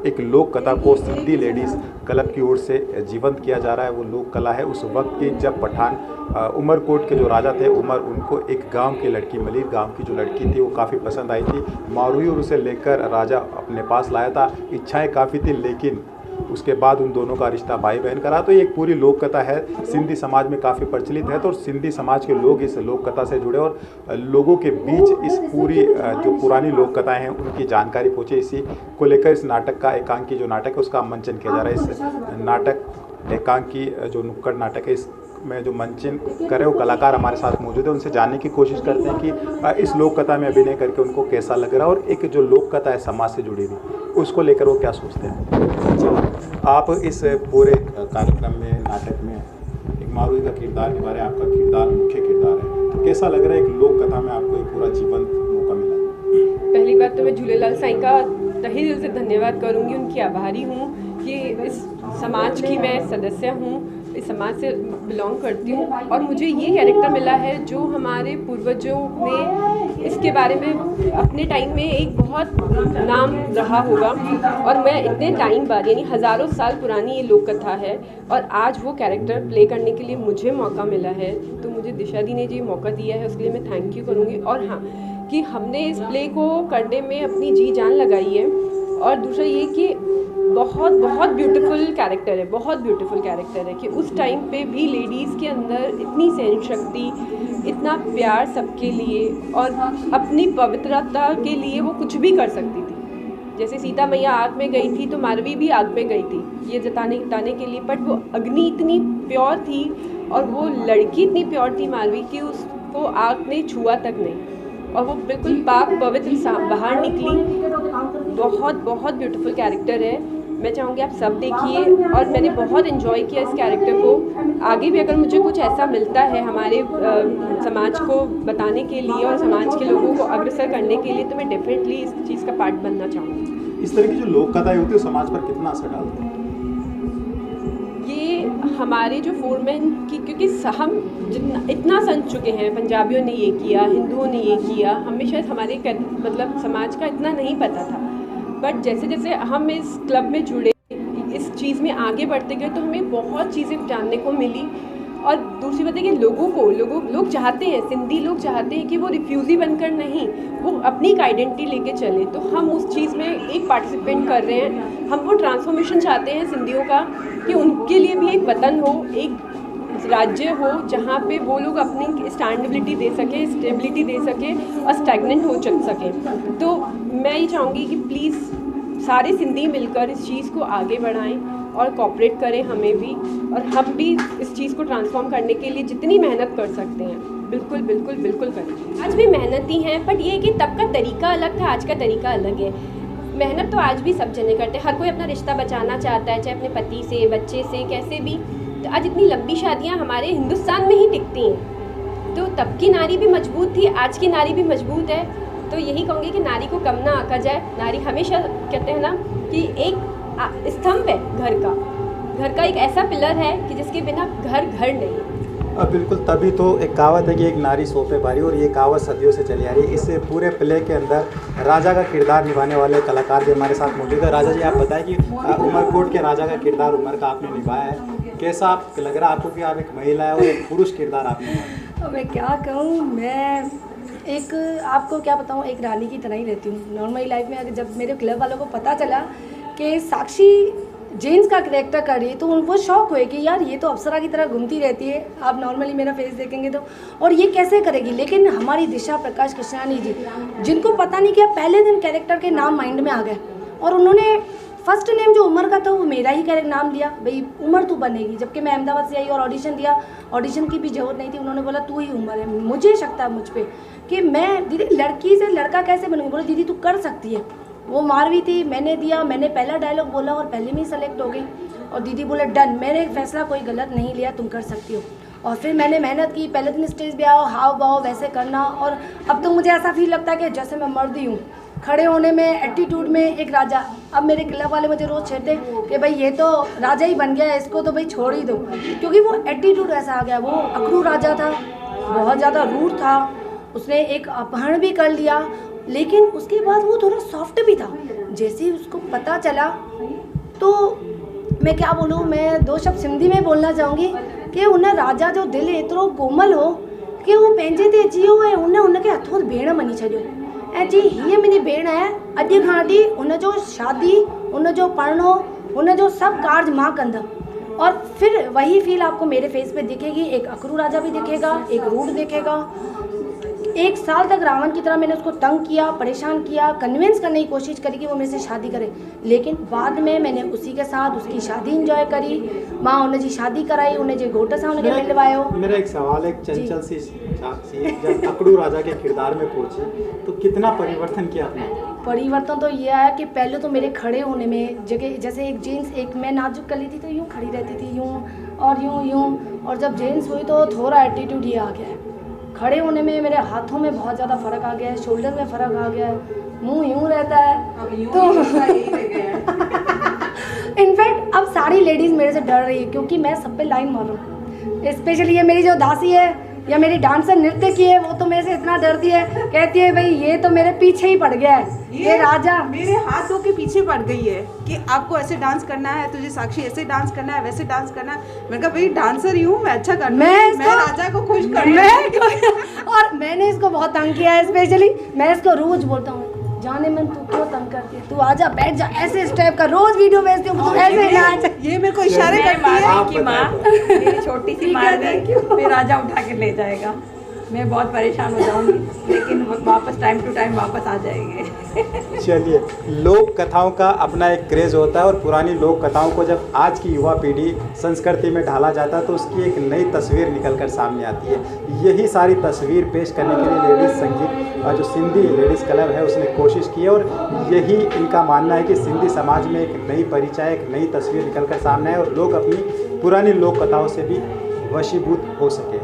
एक लोक कथा को सिंधी लेडीज़ क्लब की ओर से जीवंत किया जा रहा है। वो लोक कला है उस वक्त की जब पठान उमरकोट के जो राजा थे उमर, उनको एक गांव की लड़की, मलिर गांव की जो लड़की थी वो काफ़ी पसंद आई थी। मारूई और उसे लेकर राजा अपने पास लाया था। इच्छाएं काफ़ी थी लेकिन उसके बाद उन दोनों का रिश्ता भाई बहन का रहा। तो ये एक पूरी लोक कथा है, सिंधी समाज में काफ़ी प्रचलित है। तो सिंधी समाज के लोग इस लोक कथा से जुड़े और लोगों के बीच इस पूरी जो पुरानी लोक कथाएं हैं उनकी जानकारी पहुँचे। इसी को लेकर इस नाटक का, एकांकी जो नाटक है उसका मंचन किया जा रहा है। इस नाटक एकांकी जो नुक्कड़ नाटक है में जो मंचन करे वो कलाकार हमारे साथ मौजूद है। उनसे जानने की कोशिश करते हैं कि इस लोक कथा में अभिनय करके उनको कैसा लग रहा है और एक जो लोक कथा है समाज से जुड़ी हुई उसको लेकर वो क्या सोचते हैं। जी आप इस पूरे कार्यक्रम में, नाटक में एक मारूई का किरदार निभा रहे हैं, आपका किरदार मुख्य किरदार है, तो कैसा लग रहा है एक लोक कथा में आपको एक पूरा जीवंत मौका मिला? पहली बात तो मैं झूलेलाल साईं का तहे दिल से धन्यवाद करूँगी, उनकी आभारी हूँ कि इस समाज की मैं सदस्य हूँ, इस समाज से बिलोंग करती हूँ और मुझे ये कैरेक्टर मिला है जो हमारे पूर्वजों ने इसके बारे में अपने टाइम में एक बहुत नाम रहा होगा और मैं इतने टाइम बाद, यानी हज़ारों साल पुरानी ये लोक कथा है और आज वो कैरेक्टर प्ले करने के लिए मुझे मौका मिला है। तो मुझे दिशा दी ने जी मौका दिया है, उसके लिए मैं थैंक यू करूँगी। और हाँ, कि हमने इस प्ले को करने में अपनी जी जान लगाई है। और दूसरा ये कि बहुत बहुत ब्यूटीफुल कैरेक्टर है, बहुत ब्यूटीफुल कैरेक्टर है कि उस टाइम पे भी लेडीज़ के अंदर इतनी सहन शक्ति, इतना प्यार सबके लिए और अपनी पवित्रता के लिए वो कुछ भी कर सकती थी। जैसे सीता मैया आग में गई थी तो मारवी भी आग में गई थी, ये जताने के लिए, बट वो अग्नि इतनी प्योर थी और वो लड़की इतनी प्योर थी मारवी कि उसको आग ने छुआ तक नहीं और वो बिल्कुल पाक पवित्र बाहर निकली। बहुत बहुत ब्यूटीफुल कैरेक्टर है। मैं चाहूँगी आप सब देखिए और मैंने बहुत इन्जॉय किया इस कैरेक्टर को। आगे भी अगर मुझे कुछ ऐसा मिलता है हमारे समाज को बताने के लिए और समाज के लोगों को अग्रसर करने के लिए तो मैं डेफिनेटली इस चीज़ का पार्ट बनना चाहूँगी। इस तरह की जो लोक कथाएं होती है समाज पर कितना असर डालती है? ये हमारे जो फोरमैन की, क्योंकि हम जितना इतना सन चुके हैं, पंजाबियों ने ये किया, हिंदुओं ने ये किया, हमें शायद हमारे मतलब समाज का इतना नहीं पता था। बट जैसे जैसे हम इस क्लब में जुड़े, इस चीज़ में आगे बढ़ते गए तो हमें बहुत चीज़ें जानने को मिली। और दूसरी बात है कि लोग चाहते हैं, सिंधी लोग चाहते हैं कि वो रिफ्यूज़ी बनकर नहीं, वो अपनी एक आइडेंटिटी लेके चले। तो हम उस चीज़ में एक पार्टिसिपेट कर रहे हैं। हम वो ट्रांसफॉर्मेशन चाहते हैं सिंधियों का कि उनके लिए भी एक वतन हो, एक राज्य हो जहाँ पे वो लोग अपनी स्टैंडेबिलिटी दे सकें, स्टेबिलिटी दे सकें और स्टैग्नेंट हो चल सकें। तो मैं ये चाहूँगी कि प्लीज़ सारे सिंधी मिलकर इस चीज़ को आगे बढ़ाएं और कोऑपरेट करें हमें भी, और हम भी इस चीज़ को ट्रांसफॉर्म करने के लिए जितनी मेहनत कर सकते हैं बिल्कुल बिल्कुल बिल्कुल करें। आज भी मेहनती हैं, बट ये है कि तब का तरीका अलग था, आज का तरीका अलग है। मेहनत तो आज भी सब जने करते हैं, हर कोई अपना रिश्ता बचाना चाहता है, चाहे अपने पति से, बच्चे से, कैसे भी। तो आज इतनी लंबी शादियाँ हमारे हिंदुस्तान में ही टिकती हैं। तो तब की नारी भी मजबूत थी, आज की नारी भी मजबूत है। तो यही कहूँगी कि नारी को कम ना आंका जाए। नारी हमेशा कहते हैं ना कि एक स्तंभ है घर का एक ऐसा पिलर है कि जिसके बिना घर नहीं। बिल्कुल, तभी तो एक कहावत है कि एक नारी सौ पे भारी, और ये कहावत सदियों से चली आ रही है। इस पूरे प्ले के अंदर राजा का किरदार निभाने वाले कलाकार भी हमारे साथ मौजूद है। राजा जी, आप बताएं कि उमरकोट के राजा का किरदार उमर का आपने निभाया है, कैसा आप लग रहा है आपको कि आप एक महिला है और एक पुरुष किरदार आपने निभाया? मैं क्या कहूँ, मैं एक आपको क्या बताऊँ, एक रानी की तरह ही रहती हूँ नॉर्मल लाइफ में। अगर जब मेरे क्लब वालों को पता चला कि साक्षी जेंट्स का कैरेक्टर कर रही है तो वो शौक हुए कि यार ये तो अप्सरा की तरह घूमती रहती है, आप नॉर्मली मेरा फेस देखेंगे तो, और ये कैसे करेगी। लेकिन हमारी दिशा प्रकाश कृष्णानी जी, जिनको पता नहीं क्या पहले दिन कैरेक्टर के नाम माइंड में आ गए और उन्होंने फर्स्ट नेम जो उमर का था वो मेरा ही कैरेक्टर नाम लिया, भाई उमर तू बनेगी। जबकि मैं अहमदाबाद से आई और ऑडिशन दिया, ऑडिशन की भी जरूरत नहीं थी, उन्होंने बोला तू ही उमर है। मुझे शक था मुझ पर कि मैं दीदी लड़की से लड़का कैसे बनूँगी। बोले दीदी तू कर सकती है। वो मारवी थी, मैंने दिया, मैंने पहला डायलॉग बोला और पहले में ही सेलेक्ट हो गई। और दीदी बोले डन, मैंने फैसला कोई गलत नहीं लिया, तुम कर सकती हो। और फिर मैंने मेहनत की, पहले दिन स्टेज पे आओ, हाव भाव वैसे करना, और अब तो मुझे ऐसा फील लगता है कि जैसे मैं मर्द ही हूँ, खड़े होने में, एटीट्यूड में एक राजा। अब मेरे क्लब वाले मुझे रोज़ छेड़ते कि भाई ये तो राजा ही बन गया है, इसको तो भाई छोड़ ही दो, क्योंकि वो एटीट्यूड ऐसा आ गया। वो अखरू राजा था, बहुत ज़्यादा रूड था, उसने एक अपहरण भी कर लिया, लेकिन उसके बाद वो थोड़ा सॉफ्ट भी था। जैसे ही उसको पता चला तो मैं क्या बोलूँ, मैं दो शब्द सिंधी में बोलना चाहूँगी कि उन राजा जो दिल एतिरो कोमल हो कि वो पंहिंजे ते अची वियो ऐं उनखे हथों भेण मञी छॾियो ऐं जी हीअ मुंहिंजी भेण आहे, अॼु खां वठी उनजो शादी, उनजो पढ़णो, उनजो सभु कार्ज मां कंदमि। और फिर वही फील आपको मेरे फेस पे दिखेगी। एक अकरू राजा भी दिखेगा, एक रूठ दिखेगा। 1 साल तक रावण की तरह मैंने उसको तंग किया, परेशान किया, कन्विंस करने की कोशिश करी कि वो मेरे से शादी करे, लेकिन बाद में मैंने उसी के साथ उसकी शादी इंजॉय करी। मां उनजी शादी कराई, उनजे घोट सां उनखे मिलवायो। मेरा एक सवाल है, चंचल सी साक्षी जब अकड़ू राजा के किरदार में पहुंची तो कितना परिवर्तन किया आपने? परिवर्तन तो ये आया कि पहले तो मेरे खड़े होने में जगह, जैसे एक जीन्स, एक मैं नाजुक कली थी तो यूँ खड़ी रहती थी, यूँ और यूँ, और जब जीन्स हुई तो थोड़ा एटीट्यूड ये आ गया है। खड़े होने में मेरे हाथों में बहुत ज़्यादा फ़र्क आ गया है, शोल्डर में फ़र्क आ गया है, मुंह यूँ रहता है। तो इनफैक्ट अब सारी लेडीज़ मेरे से डर रही है क्योंकि मैं सब पे लाइन मारूँ। स्पेशली ये मेरी जो दासी है या मेरी डांसर नृत्य की है, वो तो मेरे से इतना डरती है, कहती है भाई ये तो मेरे पीछे ही पड़ गया है, ये राजा मेरे हाथों के पीछे पड़ गई है कि आपको ऐसे डांस करना है, तुझे साक्षी ऐसे डांस करना है, वैसे डांस करना है। मैंने कहा भाई डांसर ही हूँ मैं, अच्छा करना मैं राजा को खुश करना। और मैंने इसको बहुत तंग किया है। स्पेशली मैं इसको रोज बोलता हूँ, जाने मन तू क्यों तंग करती है, तू आजा बैठ जा, ऐसे स्टेप का रोज वीडियो भेजती हूँ, ऐसे नाच। ये मेरे को इशारे करती है कि माँ मेरी छोटी सी मार दी, फिर राजा उठा के ले जाएगा, मैं बहुत परेशान हो जाऊंगी, लेकिन वापस टाइम टू टाइम वापस आ जाएंगे। चलिए, लोक कथाओं का अपना एक क्रेज़ होता है और पुरानी लोक कथाओं को जब आज की युवा पीढ़ी संस्कृति में ढाला जाता है तो उसकी एक नई तस्वीर निकल कर सामने आती है। यही सारी तस्वीर पेश करने के लिए लेडीज़ संगीत और जो सिंधी लेडीज़ क्लब है उसने कोशिश की है और यही इनका मानना है कि सिंधी समाज में एक नई परिचय, एक नई तस्वीर निकल कर सामने आए और लोग अपनी पुरानी लोक कथाओं से भी वशीभूत हो सके।